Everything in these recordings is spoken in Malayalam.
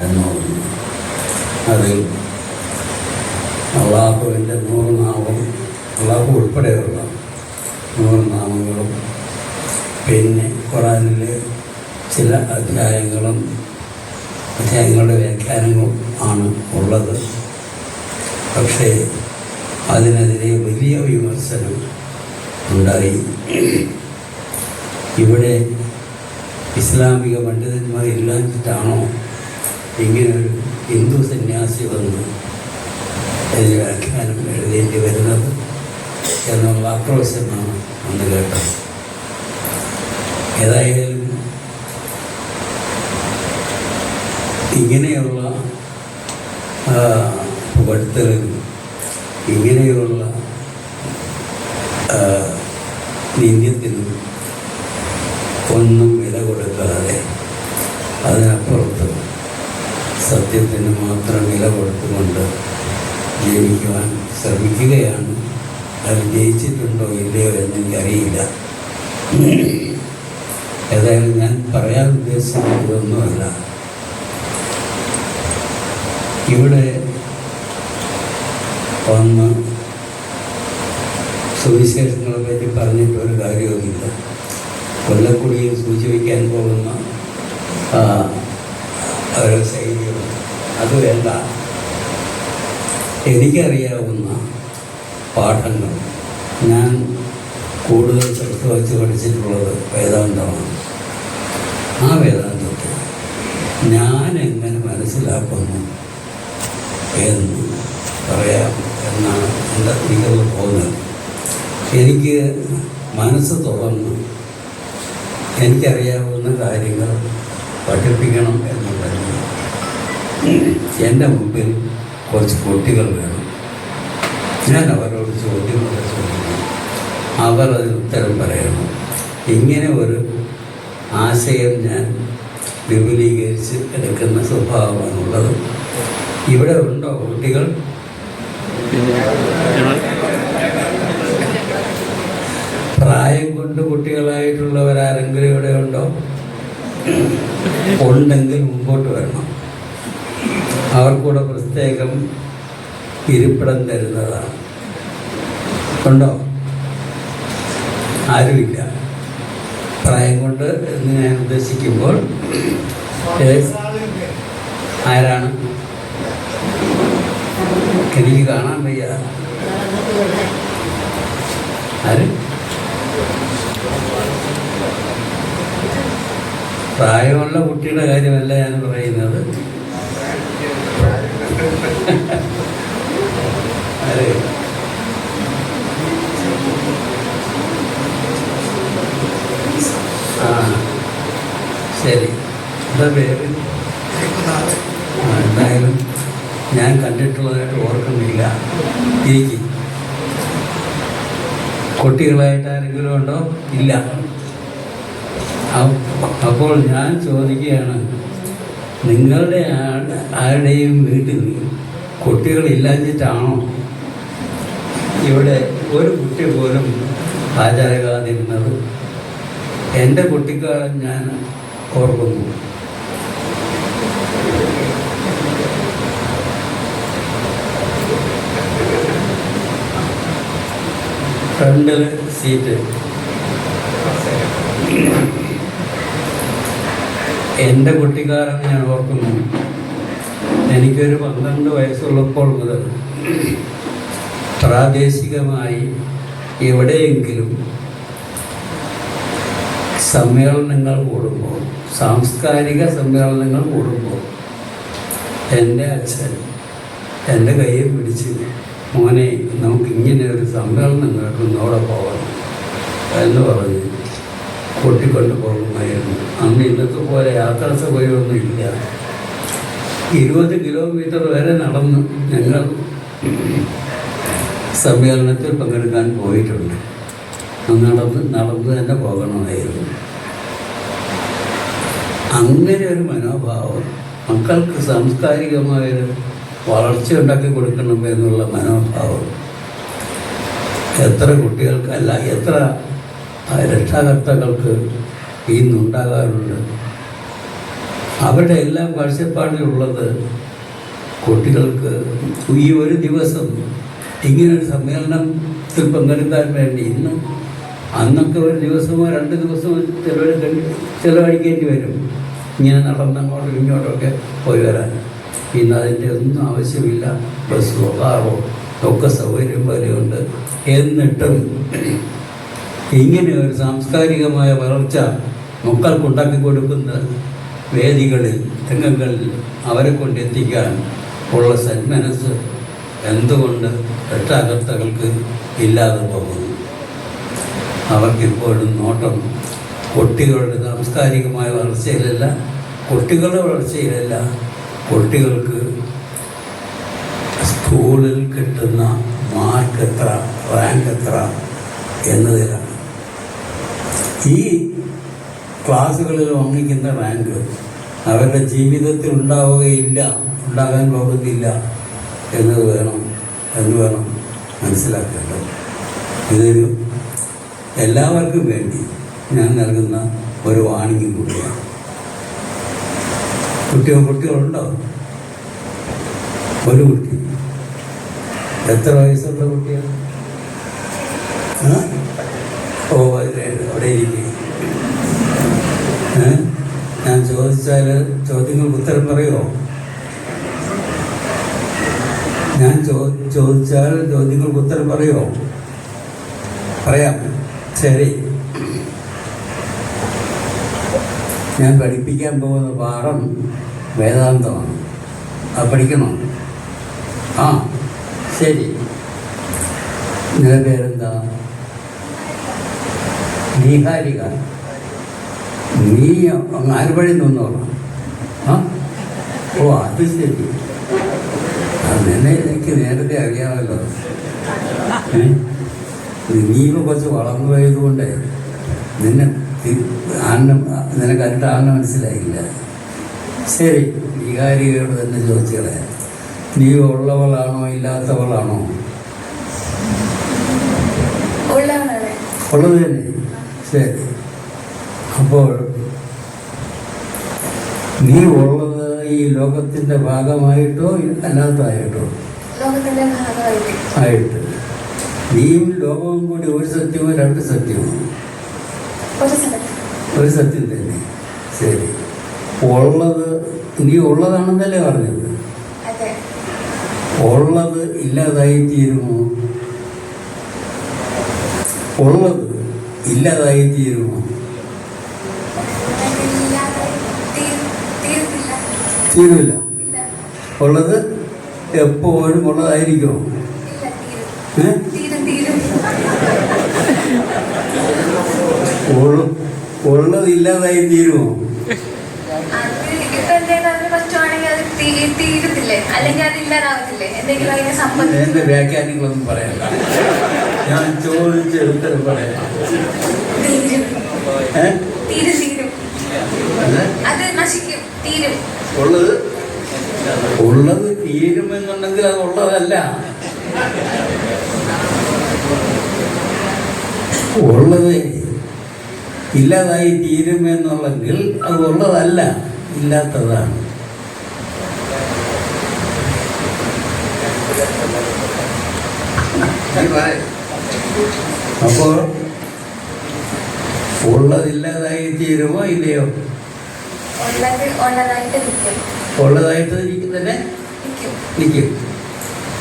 എന്നോർന്നു. അതിൽ അള്ളാഹുവിൻ്റെ 100 നാമം, അള്ളാഹു ഉൾപ്പെടെയുള്ള 100 നാമങ്ങളും പിന്നെ ഖുറാനിലെ ചില അധ്യായങ്ങളുടെ വ്യാഖ്യാനങ്ങളും ആണ് ഉള്ളത്. പക്ഷേ അതിനെതിരെ വലിയ വിമർശനം ഉണ്ടായി. ഇവിടെ ഇസ്ലാമിക പണ്ഡിതന്മാരില്ലാഞ്ഞിട്ടാണോ ഇങ്ങനൊരു ഹിന്ദു സന്യാസി വന്ന് അതിന് വ്യാഖ്യാനം എഴുതേണ്ടി വരുന്നത് എന്നുള്ള ആക്രോശമാണ് അന്ന് കേട്ടത്. ഏതായാലും ഇങ്ങനെയുള്ള പുകഴ്ത്തലും ഇങ്ങനെയുള്ള നിന്ദ്യത്തിനും ഒന്നും വില കൊടുക്കാതെ അതിനപ്പുറത്ത് സത്യത്തിന് മാത്രം വില കൊടുത്തുകൊണ്ട് ജീവിക്കുവാൻ ശ്രമിക്കുകയാണ്. അത് ജയിച്ചിട്ടുണ്ടോ ഇല്ലയോ എന്നെനിക്കറിയില്ല. ഏതായാലും ഞാൻ പറയാൻ ഉദ്ദേശിക്കുന്നത് ഇതൊന്നുമല്ല. ഇവിടെ വന്ന് സുവിശേഷങ്ങളെ പറ്റി പറഞ്ഞിട്ടൊരു കാര്യവുമില്ല. കൊല്ലക്കുടിയിൽ സൂചിപ്പിക്കാൻ പോകുന്ന ഒരു ശൈലിയുണ്ട്. അത് വേണ്ട. എനിക്കറിയാവുന്ന പാഠങ്ങൾ ഞാൻ കൂടുതൽ ശ്രദ്ധ വച്ച് പഠിച്ചിട്ടുള്ളത് വേദാന്തമാണ്. ആ വേദാന്തത്തെ ഞാൻ എങ്ങനെ മനസ്സിലാക്കുന്നു എന്ന് പറയാം എന്നാണ് എനിക്കുള്ള തോന്നുന്നത്. എനിക്ക് മനസ്സ് തുറന്ന് എനിക്കറിയാവുന്ന കാര്യങ്ങൾ പഠിപ്പിക്കണം എന്നുണ്ടെങ്കിൽ എൻ്റെ മുമ്പിൽ കുറച്ച് കുട്ടികൾ വേണം. ഞാൻ അവരോട് ചോദ്യങ്ങൾ ചോദിക്കണം, അവർ അതിന് ഉത്തരം പറയണം. ഇങ്ങനെ ഒരു ആശയം ഞാൻ വിപുലീകരിച്ച് എടുക്കുന്ന സ്വഭാവമാണുള്ളത്. ഇവിടെ ഉണ്ടോ കുട്ടികൾ? പ്രായം കൊണ്ട് കുട്ടികളായിട്ടുള്ളവരാരെങ്കിലും ഇവിടെ ഉണ്ടോ? ഉണ്ടെങ്കിൽ മുമ്പോട്ട് വരണം. അവർക്കൂടെ പ്രത്യേകം ഇരിപ്പിടം തരുന്നതാണ്. ഉണ്ടോ? ആരുമില്ല. പ്രായം കൊണ്ട് എന്ന് ഞാൻ ഉദ്ദേശിക്കുമ്പോൾ ആരാണ്? എനിക്ക് കാണാൻ വയ്യ. ആര്? പ്രായമുള്ള കുട്ടിയുടെ കാര്യമല്ല ഞാൻ പറയുന്നത്. ആര്? ആ ശരി. എന്താ പേര്? എന്തായാലും ഞാൻ കണ്ടിട്ടുള്ളതായിട്ട് ഓർക്കുന്നില്ല. ഇരിക്കും. കുട്ടികളായിട്ട് ആരെങ്കിലും ഉണ്ടോ? ഇല്ല. അപ്പോൾ ഞാൻ ചോദിക്കുകയാണ്, നിങ്ങളുടെ ആരുടെയും വീട്ടിൽ കുട്ടികളില്ലാഞ്ഞിട്ടാണോ ഇവിടെ ഒരു കുട്ടി പോലും ഹാജരാകാതിരുന്നത്? എൻ്റെ കുട്ടിക്കാലം ഞാൻ ഓർക്കുന്നു. ഫ്രണ്ടിൽ സീറ്റ്. എൻ്റെ കുട്ടിക്കാലം ഞാൻ ഓർക്കുന്നു. എനിക്കൊരു 12 വയസ്സുള്ളപ്പോൾ മുതൽ പ്രാദേശികമായി എവിടെയെങ്കിലും സമ്മേളനങ്ങൾ കൂടുമ്പോൾ, സാംസ്കാരിക സമ്മേളനങ്ങൾ കൂടുമ്പോൾ എൻ്റെ അച്ഛൻ എൻ്റെ കയ്യിൽ പിടിച്ച്, മോനെ നമുക്കിങ്ങനെ ഒരു സമ്മേളനം കേൾക്കുന്നു, അവിടെ പോകണം എന്ന് പറഞ്ഞ് കൂട്ടിക്കൊണ്ട് പോകുമായിരുന്നു. അന്ന് ഇന്നത്തെ പോലെ യാത്രാ സൗകര്യമൊന്നും ഇല്ല. 20 കിലോമീറ്റർ വരെ നടന്ന് ഞങ്ങൾ സമ്മേളനത്തിൽ പങ്കെടുക്കാൻ പോയിട്ടുണ്ട്. നടന്ന് തന്നെ പോകണമായിരുന്നു. അങ്ങനെ ഒരു മനോഭാവം, മക്കൾക്ക് സാംസ്കാരികമായൊരു വളർച്ച ഉണ്ടാക്കി കൊടുക്കണം എന്നുള്ള മനോഭാവം എത്ര കുട്ടികൾക്കല്ല, എത്ര രക്ഷാകർത്താക്കൾക്ക് ഇന്നുണ്ടാകാറുണ്ട്. അവരുടെ എല്ലാം കാഴ്ചപ്പാടിലുള്ളത് കുട്ടികൾക്ക് ഈ ഒരു ദിവസം ഇങ്ങനൊരു സമ്മേളനത്തിൽ പങ്കെടുക്കാൻ വേണ്ടി അന്നൊക്കെ ഒരു ദിവസമോ 2 ദിവസമോ ചിലവഴിക്കേണ്ടി വരും ഇങ്ങനെ നടന്നങ്ങോട്ടും ഇങ്ങോട്ടൊക്കെ പോയി വരാൻ. ഇന്ന് അതിൻ്റെ ഒന്നും ആവശ്യമില്ല. ബസ്സോ കാറോ ഒക്കെ സൗകര്യം പോലെയുണ്ട്. എന്നിട്ടും ഇങ്ങനെ ഒരു സാംസ്കാരികമായ വളർച്ച മക്കൾക്കുണ്ടാക്കി കൊടുക്കുന്ന വേദികളിൽ രംഗങ്ങളിൽ അവരെ കൊണ്ടെത്തിക്കാൻ ഉള്ള സന്മനസ് എന്തുകൊണ്ട് രക്ഷാകർത്താക്കൾക്ക് ഇല്ലാതെ പോകുന്നു? അവർക്കിപ്പോഴും നോട്ടം കുട്ടികളുടെ സാംസ്കാരികമായ വളർച്ചയിലല്ല, കുട്ടികളുടെ വളർച്ചയിലല്ല, കുട്ടികൾക്ക് സ്കൂളിൽ കിട്ടുന്ന മാർക്ക് എത്ര, റാങ്ക് എത്ര എന്നതിലാണ്. ഈ ക്ലാസ്സുകളിൽ വാങ്ങിക്കുന്ന റാങ്ക് അവരുടെ ജീവിതത്തിൽ ഉണ്ടാകാൻ പോകുന്നില്ല എന്ന് വേണം മനസ്സിലാക്കേണ്ടത്. ഇതൊരു എല്ലാവർക്കും വേണ്ടി ഞാൻ നൽകുന്ന ഒരു വാണിംഗും കൂടിയാണ്. കുട്ടികളുണ്ടോ? ഒരു കുട്ടി. എത്ര വയസ്സുള്ള കുട്ടിയാണ്? അവിടെ ഇരിക്കും. ഞാൻ ചോദിച്ചാൽ ചോദ്യങ്ങൾക്ക് ഉത്തരം പറയുമോ? ഞാൻ ചോദിച്ചാൽ ചോദ്യങ്ങൾക്ക് ഉത്തരം പറയുമോ? പറയാം. ശരി. ഞാൻ പഠിപ്പിക്കാൻ പോകുന്ന പാഠം വേദാന്തമാണ്. അത് പഠിക്കണോ? ആ, ശരി. നിന്റെ പേരെന്താ? നീഹാരിക. നീ ആലുവഴി നിന്നോളാം. ആ, ഓ, അത് ശരി. നിന്നെ എനിക്ക് നേരത്തെ അറിയാമല്ലോ. നീയും കുറച്ച് വളർന്നു പോയതുകൊണ്ട് നിനക്ക് അതിൻ്റെ ആണെന്ന് മനസ്സിലായില്ല. ശരി, വികാരികയോട് തന്നെ ചോദിച്ചോളെ, നീ ഉള്ളവളാണോ ഇല്ലാത്തവളാണോ? ഉള്ളത് തന്നെ. ശരി. അപ്പോൾ നീ ഉള്ളത് ഈ ലോകത്തിൻ്റെ ഭാഗമായിട്ടോ അല്ലാത്തതായിട്ടോ? ആയിട്ട്. നീയും ലോകവും കൂടി ഒരു സത്യമോ 2 സത്യമോ? ഒരു സത്യം തന്നെ. ശരി. ഉള്ളത് നീ ഉള്ളതാണെന്നല്ലേ പറഞ്ഞത്? ഉള്ളത് ഇല്ലാതായി തീരുമോ? ഉള്ളത് ഇല്ലാതായി തീരുമോ? തീരുമില്ല. ഉള്ളത് എപ്പോഴും ഉള്ളതായിരിക്കുമോ? ഉള്ളത് ഇല്ലാതായി തീരുമോ? എന്റെ വ്യാഖ്യാനങ്ങളൊന്നും പറയണ്ട. ഞാൻ ചോദിച്ച ഉത്തരം പറയാം. ഉള്ളത് തീരുമെന്നുണ്ടെങ്കിൽ അത് ഉള്ളതല്ല. ഉള്ളത് ഇല്ലാതായി തീരുമെന്നുള്ളെങ്കിൽ അത് ഉള്ളതല്ല, ഇല്ലാത്തതാണ്. അപ്പോൾ ഉള്ളതില്ലാതായി തീരുമോ ഇല്ലയോ? ഉള്ളതായിട്ട് തന്നെ നിൽക്കും.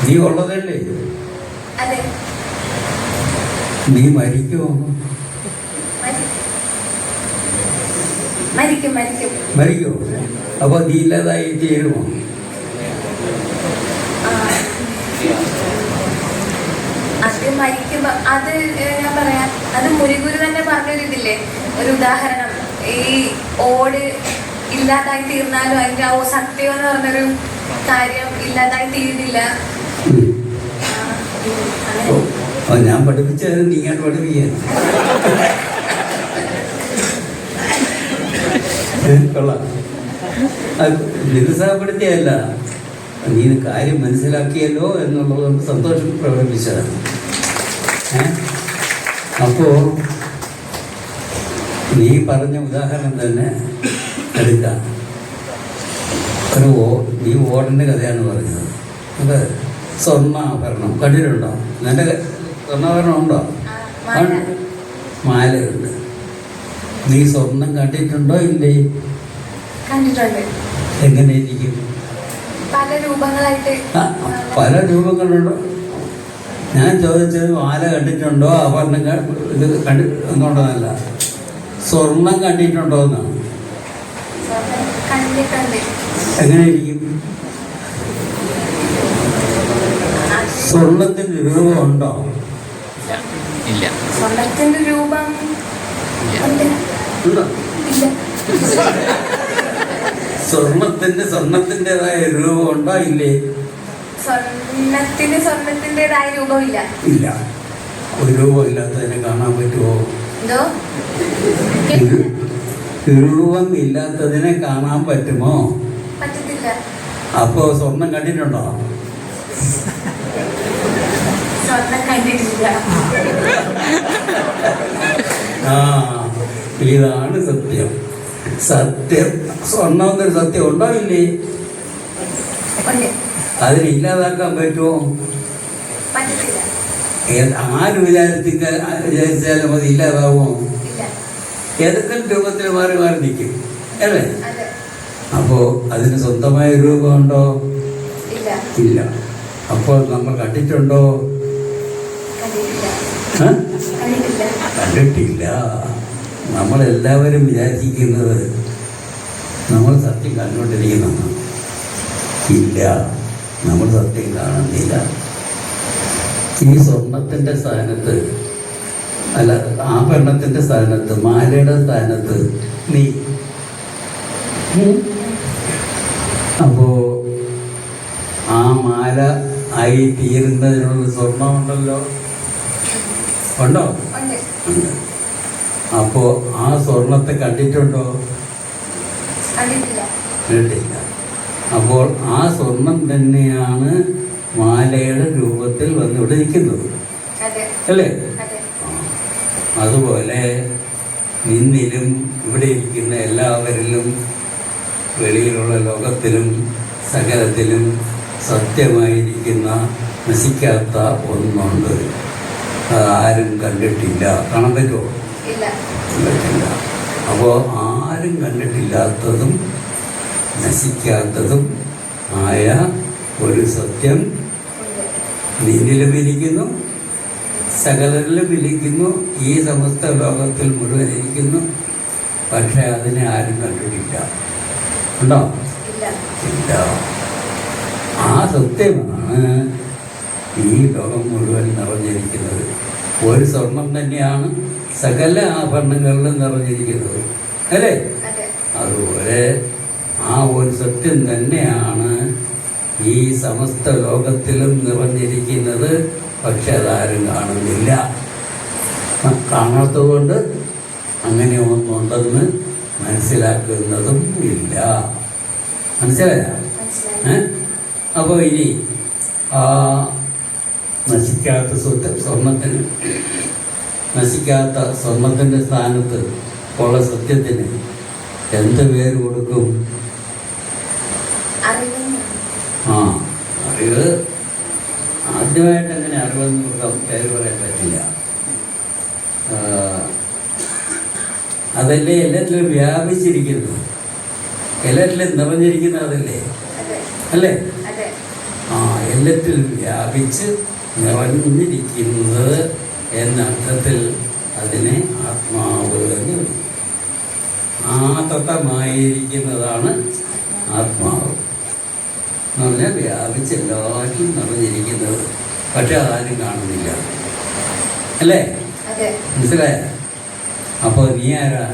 നീ ഉള്ളതല്ലേ? നീ മരിക്കുമോ? മരിക്കുമോ? അപ്പൊ നീ ഇല്ലാതായി തീരുമോ? അത് മരിക്കുമ്പോ അത് ഞാൻ പറയാം. അത് മുരുകുരു തന്നെ പറഞ്ഞൊരിതില്ലേ, ഒരു ഉദാഹരണം. ഈ ഓട് ഇല്ലാതായി തീർന്നാലും അതിന്റെ സത്യം എന്ന് പറഞ്ഞൊരു കാര്യം ഇല്ലാതായി തീരുന്നില്ല. ഞാൻ പഠിപ്പിച്ചത് നീ ഞാൻ പഠിപ്പിക്കാൻ കൊള്ളാം. നിരുത്സാഹപ്പെടുത്തിയല്ല, നീ കാര്യം മനസ്സിലാക്കിയല്ലോ എന്നുള്ളത് കൊണ്ട് സന്തോഷം പ്രകടിപ്പിച്ചതാണ്. അപ്പോ നീ പറഞ്ഞ ഉദാഹരണം തന്നെ എടുക്കാം. ഈ ഓടിൻ്റെ കഥയാണ് പറഞ്ഞത്. അത് സ്വർണ്ണാഭരണം കണ്ടിട്ടുണ്ടോ? നിന്റെ സ്വർണ്ണാഭരണം ഉണ്ടോ? മാലയുണ്ട്. നീ സ്വർണം കണ്ടിട്ടുണ്ടോ? ഇല്ലേ? കണ്ടിട്ടുണ്ട്. എങ്ങനെ ഇരിക്കും? പല രൂപങ്ങളായിട്ട്. പല രൂപങ്ങളുണ്ടോ? ഞാൻ ചോദിച്ചത് മാല കണ്ടിട്ടുണ്ടോ, ആഭരണം ഇത് കണ്ടിട്ടുണ്ടോന്നല്ല, സ്വർണം കണ്ടിട്ടുണ്ടോ എന്നാണ്. എങ്ങനെ ഇരിക്കും? സ്വർണത്തിന്റെ രൂപം ഉണ്ടോ? ഇല്ല. സ്വർണത്തിന്റെ രൂപം ഉണ്ടോ? സ്വർണത്തിൻ്റെതായ രൂപം ഉണ്ടോ? ഇല്ലേ? സ്വർണത്തിൻ്റെതായ രൂപമില്ല. ഇല്ല. ഒരു രൂപം ഇല്ലാത്തതിനെ കാണാൻ പറ്റുമോ? രൂപം ഇല്ലാത്തതിനെ കാണാൻ പറ്റുമോ? പറ്റത്തില്ല. അപ്പോ സ്വർണം കണ്ടിട്ടുണ്ടോ? സ്വർണം കണ്ടിട്ടില്ല. ആ, ഇതാണ് സത്യം. സത്യം സ്വർണം എന്നൊരു സത്യം ഉണ്ടോ? ഇല്ലേ? അതിനെ ഇല്ലാതാക്കാൻ പറ്റുമോ? പറ്റത്തില്ല. ആര് വിചാരിച്ചാലും അത് ഇല്ലാതാവുമോ? ഏതെങ്കിലും രൂപത്തിൽ മാറി മാറി നിൽക്കും അല്ലേ? അപ്പോ അതിന് സ്വന്തമായ രൂപമുണ്ടോ? ഇല്ല. അപ്പോൾ നമ്മൾ കണ്ടിട്ടുണ്ടോ? കണ്ടിട്ടില്ല. നമ്മളെല്ലാവരും വിചാരിക്കുന്നത് നമ്മൾ സത്യം കണ്ടുകൊണ്ടിരിക്കുന്നതാണ്. ഇല്ല, നമ്മൾ സത്യം കാണുന്നില്ല. ഈ സ്വർണത്തിൻ്റെ സ്ഥാനത്ത്, അല്ല ആഭരണത്തിൻ്റെ സ്ഥാനത്ത്, മാലയുടെ സ്ഥാനത്ത് നീ. അപ്പോ ആ മാല ആയി തീരുന്നതിനുള്ള സ്വർണമുണ്ടല്ലോ, ഉണ്ടോ? ഉണ്ട്. അപ്പോ ആ സ്വർണത്തെ കണ്ടിട്ടുണ്ടോ? കണ്ടിട്ടില്ല. അപ്പോൾ ആ സ്വർണം തന്നെയാണ് മാലയുടെ രൂപത്തിൽ വന്നിവിടെ നിൽക്കുന്നത് അല്ലേ? അതുപോലെ നിന്നിലും ഇവിടെ ഇരിക്കുന്ന എല്ലാവരിലും വെളിയിലുള്ള ലോകത്തിലും സകലത്തിലും സത്യമായിരിക്കുന്ന നശിക്കാത്ത ഒന്നുണ്ട്. ആരും കണ്ടിട്ടില്ല. കാണാൻ പറ്റുമോ? പറ്റില്ല. അപ്പോൾ ആരും കണ്ടിട്ടില്ലാത്തതും നശിക്കാത്തതും ആയ ഒരു സത്യം നിന്നിലും ഇരിക്കുന്നു, സകലരിലും ഇരിക്കുന്നു, ഈ സമസ്ത ലോകത്തിൽ മുഴുവൻ ഇരിക്കുന്നു. പക്ഷെ അതിനെ ആരും കണ്ടിട്ടില്ല. ഉണ്ടോ? ഇല്ല. ആ സത്യമാണ് ഈ ലോകം മുഴുവൻ നിറഞ്ഞിരിക്കുന്നത്. ഒരു സ്വർണം തന്നെയാണ് സകല ആഭരണങ്ങളിലും നിറഞ്ഞിരിക്കുന്നത് അല്ലേ? അതുപോലെ ആ ഒരു സത്യം തന്നെയാണ് ഈ സമസ്ത ലോകത്തിലും നിറഞ്ഞിരിക്കുന്നത്. പക്ഷെ അതാരും കാണുന്നില്ല. കാണാത്തതുകൊണ്ട് അങ്ങനെ ഒന്നുണ്ടെന്ന് മനസ്സിലാക്കുന്നതും ഇല്ല. മനസ്സിലായ? അപ്പോൾ ഇനി ആ നശിക്കാത്ത സ്വർണത്തിൻ്റെ സ്ഥാനത്ത് ഉള്ള സത്യത്തിന് എന്ത് പേര് കൊടുക്കും? ആ, അറിവ്. ആദ്യമായിട്ട് അങ്ങനെ അറിവെന്ന് കൊടുക്കാൻ പേര് പറയാൻ പറ്റില്ല. അതല്ലേ എല്ലാത്തിലും വ്യാപിച്ചിരിക്കുന്നത്, എല്ലാത്തിലും നിറഞ്ഞിരിക്കുന്നത് അതല്ലേ? അല്ലേ? ആ, എല്ലാത്തിലും വ്യാപിച്ച് നിറഞ്ഞിരിക്കുന്നത് എന്നർത്ഥത്തിൽ അതിനെ ആത്മാവ് എന്ന് വിളിക്കും. ആതതമായിരിക്കുന്നതാണ് ആത്മാവ് എന്ന് പറഞ്ഞാൽ വ്യാപിച്ച് എല്ലാവരും നിറഞ്ഞിരിക്കുന്നത്. പക്ഷെ അതാരും കാണുന്നില്ല അല്ലേ? മനസ്സിലായ? അപ്പോൾ നീ ആരാ?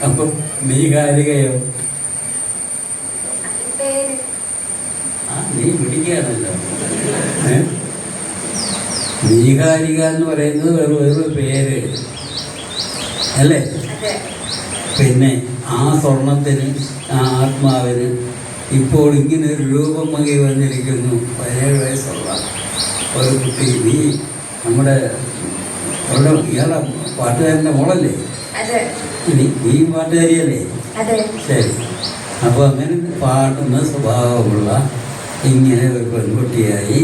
അപ്പൊ നീ കാരികയോ? നീ പിടിക്കുകയാണല്ലോ. നീകാരിക എന്ന് പറയുന്നത് വേറൊരു പേര് അല്ലേ? പിന്നെ ആ സ്വർണത്തിന്, ആ ആത്മാവിന് ഇപ്പോൾ ഇങ്ങനെ ഒരു രൂപം മകി വന്നിരിക്കുന്നു. 17 വയസ്സുള്ള ഒരു കുട്ടി. നീ നമ്മുടെ ഇയാളെ പാട്ടുകാരൻ്റെ മോളല്ലേ? അതെ നീ പാട്ടുകാരിയല്ലേ? അതെ. ശരി. അപ്പോൾ അങ്ങനെ പാടുന്ന സ്വഭാവമുള്ള ഇങ്ങനെ ഒരു പെൺകുട്ടിയായി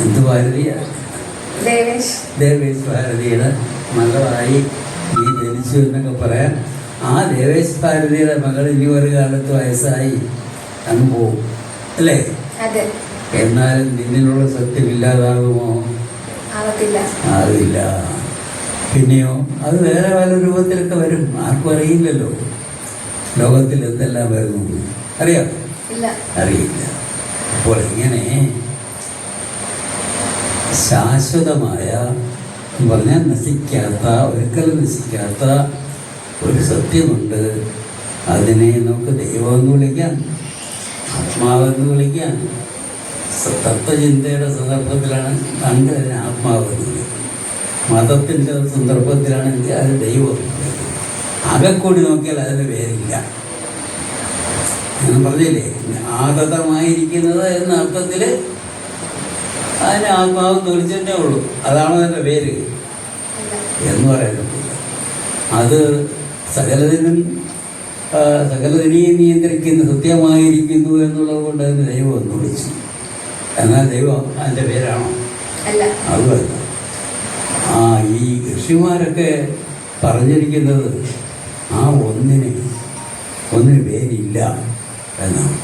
എന്ത് ഭാരതിയ ദേവേശ് ഭാരതിയുടെ മകളായി നീ ജനിച്ചു എന്നൊക്കെ പറയാം. ആ ദേവേശ് ഭാരതിയുടെ മകൾ ഇനി ഒരു കാലത്ത് വയസ്സായി അങ്ങ് പോവും അല്ലേ? എന്നാലും നിന്നിലുള്ള സത്യം ഇല്ലാതാകുമോ? ആവില്ല. പിന്നെയോ അത് വേറെ പല രൂപത്തിലൊക്കെ വരും. ആർക്കും അറിയില്ലല്ലോ ലോകത്തിൽ എന്തെല്ലാം വരുന്നു. അറിയാം? അറിയില്ല. അപ്പോൾ ഇങ്ങനെ ശാശ്വതമായ എന്ന് പറഞ്ഞാൽ നശിക്കാത്ത, ഒരിക്കലും നശിക്കാത്ത ഒരു സത്യമുണ്ട്. അതിനെ നമുക്ക് ദൈവമെന്ന് വിളിക്കാം, ആത്മാവെന്ന് വിളിക്കാം. തത്വചിന്തയുടെ സന്ദർഭത്തിലാണ് കണ്ട് അതിനെ ആത്മാവെന്ന് വിളിക്കുന്നത്. മതത്തിൻ്റെ സന്ദർഭത്തിലാണെങ്കിൽ അത് ദൈവം. അകക്കൂടി നോക്കിയാൽ അതിന് പേരില്ല. ഞാൻ പറഞ്ഞില്ലേ, ആഗതമായിരിക്കുന്നത് എന്ന അർത്ഥത്തിൽ അതിന് ആത്മാവെന്ന് വിളിച്ചതന്നെ ഉള്ളൂ. അതാണ് അതിൻ്റെ പേര് എന്ന് പറയാൻ പറ്റില്ല. അത് സകലതിനെയും നിയന്ത്രിക്കുന്ന സത്യമായിരിക്കുന്നു എന്നുള്ളത് കൊണ്ട് അതിന് ദൈവം എന്ന് വിളിച്ചു. എന്നാൽ ദൈവം അതിൻ്റെ പേരാണോ? അതുമല്ല. ഈ ഋഷിമാരൊക്കെ പറഞ്ഞിരിക്കുന്നത് ആ ഒന്നിന് പേരില്ല എന്നാണ്.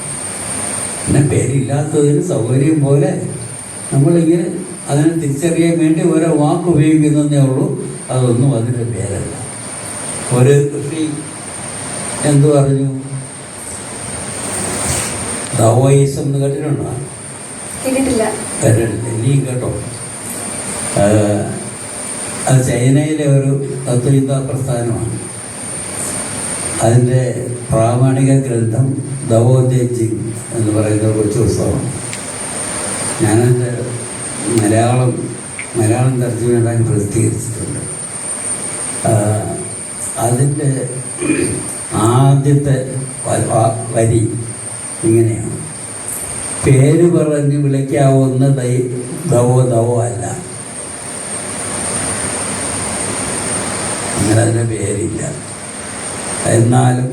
പിന്നെ പേരില്ലാത്തതിന് സൗകര്യം പോലെ നമ്മളിങ്ങനെ അതിനെ തിരിച്ചറിയാൻ വേണ്ടി ഓരോ വാക്ക് ഉപയോഗിക്കുന്നതേ ഉള്ളൂ. അതൊന്നും അതിൻ്റെ പേരല്ല. ഒരു ഋഷി എന്തു പറഞ്ഞു? ദാവോയിസം എന്ന് കേട്ടിട്ടുണ്ടോ? കേട്ടിട്ടില്ല. ഇനിയും കേട്ടോ. അത് ചൈനയിലെ ഒരു തത്വചിന്താ പ്രസ്ഥാനമാണ്. അതിൻ്റെ പ്രാമാണിക ഗ്രന്ഥം ദവോ ദേ ജിങ് എന്ന് പറയുന്ന കൊച്ചു പുസ്തകമാണ്. ഞാനതിൻ്റെ മലയാളം തർജ്ജമയായി പ്രസിദ്ധീകരിച്ചിട്ടുണ്ട്. അതിൻ്റെ ആദ്യത്തെ വരി ഇങ്ങനെയാണ്: പേര് പറഞ്ഞ് വിളിക്കാവുന്ന ദവോ അല്ല. അങ്ങനെ അതിന് പേരില്ല. എന്നാലും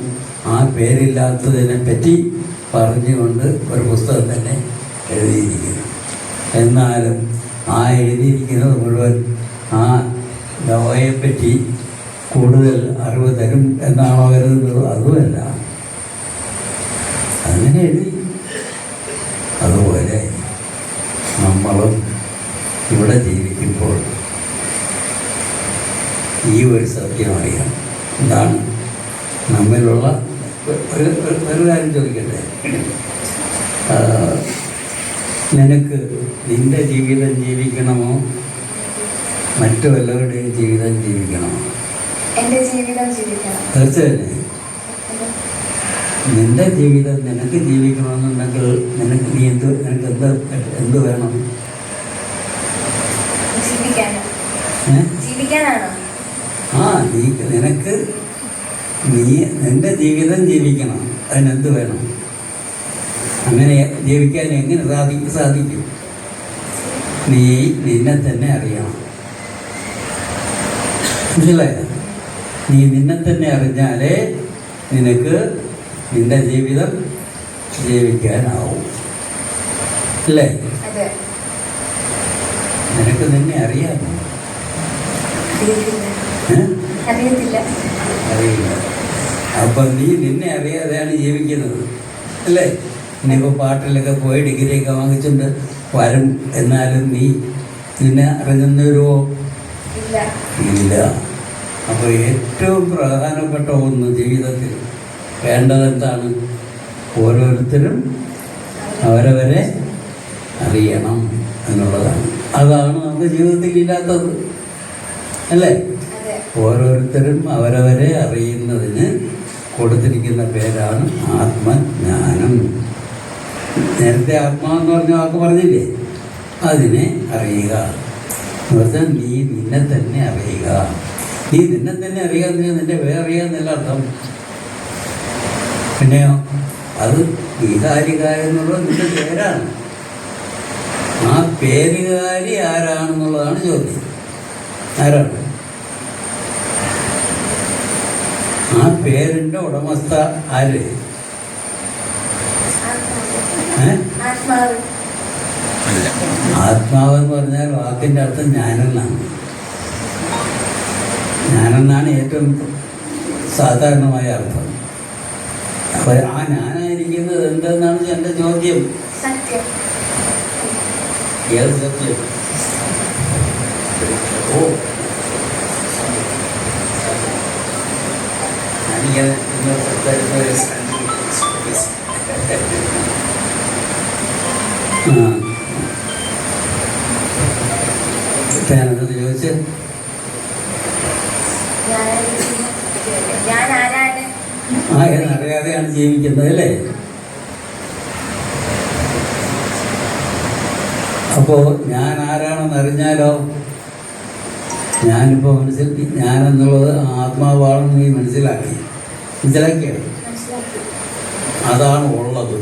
ആ പേരില്ലാത്തതിനെ പറ്റി പറഞ്ഞുകൊണ്ട് ഒരു പുസ്തകം തന്നെ എഴുതിയിരിക്കുന്നു. എന്നാലും ആ എഴുതിയിരിക്കുന്നത് മുഴുവൻ ആ ദവയെപ്പറ്റി കൂടുതൽ അറിവ് തരും എന്നാണോ കരുതുന്നത്? അതുമല്ല, അങ്ങനെ എഴുതി. അതുപോലെ നമ്മളും ഇവിടെ ജീവിക്കുമ്പോൾ ഈ ഒരു സത്യം അറിയാം. എന്താണ്? നമ്മിലുള്ള ഒരു കാര്യം ചോദിക്കട്ടെ. നിനക്ക് നിന്റെ ജീവിതം ജീവിക്കണമോ മറ്റു വല്ലവരുടെയും ജീവിതം ജീവിക്കണമോ? എൻ്റെ ജീവിതം ജീവിക്കണം. തീർച്ചയായും നിന്റെ ജീവിതം നിനക്ക് ജീവിക്കണമെന്നുണ്ടെങ്കിൽ നിനക്ക് എന്ത് വേണം? നിനക്ക് നിന്റെ ജീവിതം ജീവിക്കണം. അതിനെന്ത് വേണം? അങ്ങനെ ജീവിക്കാൻ എങ്ങനെ സാധിക്കും? നീ നിന്നെ തന്നെ അറിയണം. മനസ്സിലായോ? നീ നിന്നെ തന്നെ അറിഞ്ഞാലേ നിനക്ക് നിന്റെ ജീവിതം ജീവിക്കാനാവും. അല്ലേ? നിനക്ക് നിന്നെ അറിയാമോ? അറിയില്ല. അപ്പം നീ നിന്നെ അറിയാതെയാണ് ജീവിക്കുന്നത്, അല്ലേ? ഇനിയിപ്പോൾ പാട്ടിലൊക്കെ പോയി ഡിഗ്രിയൊക്കെ വാങ്ങിച്ചുകൊണ്ട് വരും. എന്നാലും നീ നിന്നെ അറിഞ്ഞെന്ന് വരുമോ? ഇല്ല. അപ്പോൾ ഏറ്റവും പ്രധാനപ്പെട്ട ഒന്ന് ജീവിതത്തിൽ വേണ്ടതെന്താണ്? ഓരോരുത്തരും അവരവരെ അറിയണം എന്നുള്ളതാണ്. അതാണ് നമ്മുടെ ജീവിതത്തിൽ ഇല്ലാത്തത്, അല്ലേ? ഓരോരുത്തരും അവരവരെ അറിയുന്നതിന് കൊടുത്തിരിക്കുന്ന പേരാണ് ആത്മജ്ഞാനം. നേരത്തെ ആത്മാവെന്ന് പറഞ്ഞ വാക്ക് പറഞ്ഞില്ലേ? അതിനെ അറിയുക എന്ന് പറഞ്ഞാൽ നീ നിന്നെ തന്നെ അറിയുക. നീ നിന്നെ തന്നെ അറിയാൻ നിന്റെ പേരറിയുക എന്നല്ല അർത്ഥം. പിന്നെയോ അത് ഗീതാരിക എന്നുള്ളത് നിന്റെ പേരാണ്. ആ പേരുകാരി ആരാണെന്നുള്ളതാണ് ചോദ്യം. ആരാണ്? ആ പേരിന്റെ ഉടമസ്ഥ ആര്? ആത്മാവ്. അല്ല. ആത്മാവ് എന്ന് പറഞ്ഞാൽ വാക്കിന്റെ അർത്ഥം ഞാനെന്നാണ്. ഞാനെന്നാണ് ഏറ്റവും സാധാരണമായ അർത്ഥം. അപ്പൊ ആ ഞാനായിരിക്കുന്നത് എന്തെന്നാണ് എന്റെ ചോദ്യം. സത്യം. ഏത് സത്യം? ഓ, ഞാനിങ്ങനെ ഞാനത് ചോദിച്ച് ഞാൻ ആരാണ്? എന്നറിയാതെയാണ് ജീവിക്കുന്നത് അല്ലേ? അപ്പോ ഞാൻ ആരാണെന്ന് അറിഞ്ഞാലോ, ഞാനിപ്പോ ഞാനെന്നുള്ളത് ആത്മാവാണെന്ന് നീ മനസ്സിലാക്കിയോ? അതാണ് ഉള്ളത്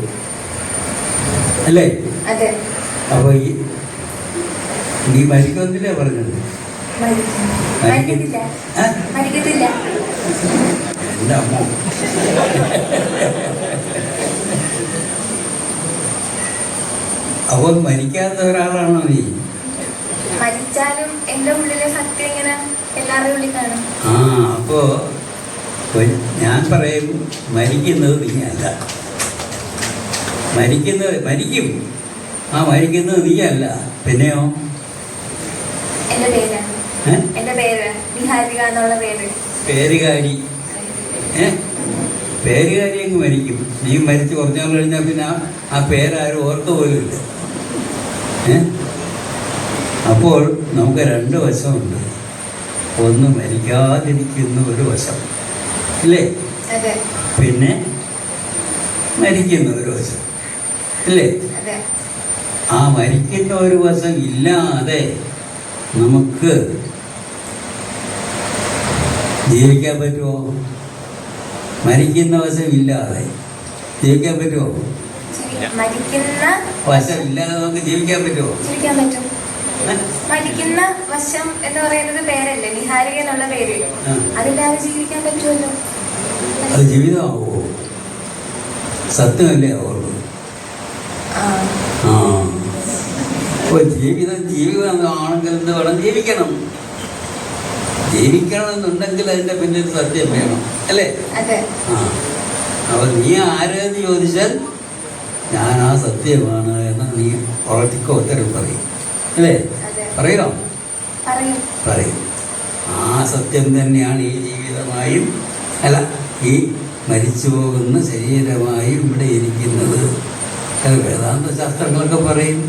അല്ലേ? അപ്പൊ നീ മരിക്കുന്നില്ലേ പറഞ്ഞത്? എന്റെ അമ്മ, അപ്പോൾ മരിക്കാത്ത ഒരാളാണോ നീ? മരിച്ചാലും എന്റെ ഉള്ളിലെ സത്യം ഇങ്ങനെ എല്ലാവരുടെ ഉള്ളിൽ കാണും. അപ്പോ ഞാൻ പറയും, മരിക്കുന്നത് നീയല്ല. മരിക്കും. മരിക്കുന്നത് നീയല്ല. പിന്നെയോ? എന്റെ പേര് നിഹാരിക എന്നുള്ള പേര്. പേരുകാരി. പേരുകാരി അങ്ങ് മരിക്കും. നീ മരിച്ച് കുറച്ചു നാൾ കഴിഞ്ഞാൽ പിന്നെ ആ പേരാരും ഓർക്ക പോലുമില്ല. അപ്പോൾ നമുക്ക് രണ്ട് വശമുണ്ട്. ഒന്ന് മരിക്കാതിരിക്കുന്ന ഒരു വശം ഇല്ലേ? പിന്നെ മരിക്കുന്ന ഒരു വശം ഇല്ലേ? ആ മരിക്കുന്ന ഒരു വശം ഇല്ലാതെ നമുക്ക് ജീവിക്കാൻ പറ്റുമോ? മരിക്കുന്ന വശം ഇല്ലാതെ ജീവിക്കാൻ പറ്റുമോ? വശം ഇല്ലാതെ നമുക്ക് ജീവിക്കാൻ പറ്റുമോ? മരിക്കുന്ന വശം എന്ന് പറയുന്നത് പേരല്ലേ, നിഹാരിക എന്നുള്ള പേര്. അതില്ലാതെ ജീവിക്കാൻ പറ്റുമല്ലോ. അത് ജീവിതമാവോ? സത്യമല്ലേ ആവുള്ളൂ. അപ്പോൾ ജീവിതമാണെങ്കിൽ എന്ത് വേണം? ജീവിക്കണമെന്നുണ്ടെങ്കിൽ അതിന്റെ പിന്നിൽ സത്യം വേണം അല്ലേ? അപ്പൊ നീ ആരെന്ന് ചോദിച്ചാൽ ഞാൻ ആ സത്യമാണ് എന്ന് നീ ഉറപ്പിക്കോ ഉത്തരം പറയും അല്ലേ? പറയോ? പറയും. ആ സത്യം തന്നെയാണ് ഈ ജീവിതമായും ഈ മരിച്ചു പോകുന്ന ശരീരമായും ഇവിടെ ഇരിക്കുന്നത്. വേദാന്ത ശാസ്ത്രങ്ങളൊക്കെ പറയും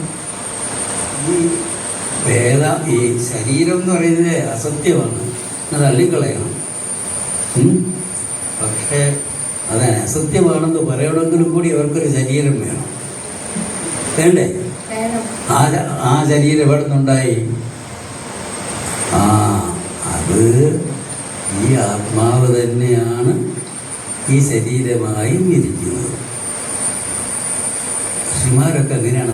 ഈ ശരീരം എന്ന് പറയുന്നത് അസത്യമാണ്, അത് തള്ളിക്കളയണം. പക്ഷേ അത് അസത്യമാണെന്ന് പറയണമെങ്കിലും കൂടി അവർക്കൊരു ശരീരം വേണം, വേണ്ടേ? ആ ശരീരം എവിടെ നിന്നുണ്ടായി? അത് ഈ ആത്മാവ് തന്നെയാണ് ഈ ശരീരമായും ഇരിക്കുന്നത്. ഋഷിമാരൊക്കെ അങ്ങനെയാണ്.